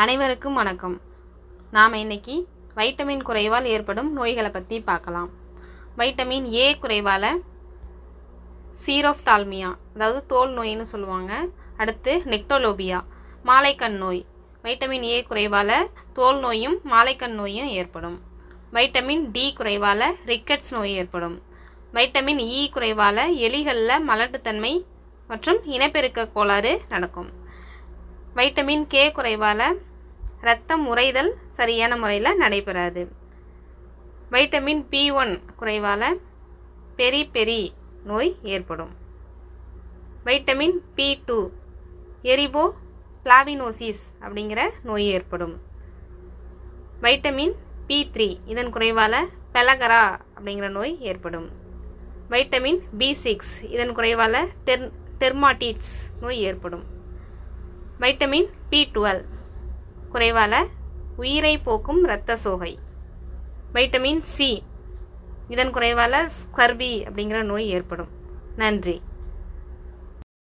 அனைவருக்கும் வணக்கம். நாம் இன்னைக்கு வைட்டமின் குறைவால் ஏற்படும் நோய்களை பற்றி பார்க்கலாம். வைட்டமின் ஏ குறைவால் சீரோஃப்தால்மியா, அதாவது தோல் நோயின்னு சொல்லுவாங்க. அடுத்து நெக்டோலோபியா, மாலைக்கண் நோய். வைட்டமின் ஏ குறைவால் தோல் நோயும் மாலைக்கண் நோயும் ஏற்படும். வைட்டமின் டி குறைவால் ரிக்கெட்ஸ் நோய் ஏற்படும். வைட்டமின் இ குறைவால் எலிகளில் மலட்டுத்தன்மை மற்றும் இனப்பெருக்க கோளாறு நடக்கும். வைட்டமின் கே குறைவால் இரத்தம் உறைதல் சரியான முறையில் நடைபெறாது. வைட்டமின் பி1 குறைவால் பெரி நோய் ஏற்படும். வைட்டமின் பி2 எரிபோ பிளாவினோசிஸ் அப்படிங்கிற நோய் ஏற்படும். வைட்டமின் பி3 இதன் குறைவால் பெலகரா அப்படிங்கிற நோய் ஏற்படும். வைட்டமின் பி6 இதன் குறைவால் டெர்மாட்டிட்ஸ் நோய் ஏற்படும். வைட்டமின் பி12 குறைவால் உயிரை போக்கும் இரத்த சோகை. வைட்டமின் சி இதன் குறைவால் ஸ்கர்வி அப்படிங்கிற நோய் ஏற்படும். நன்றி.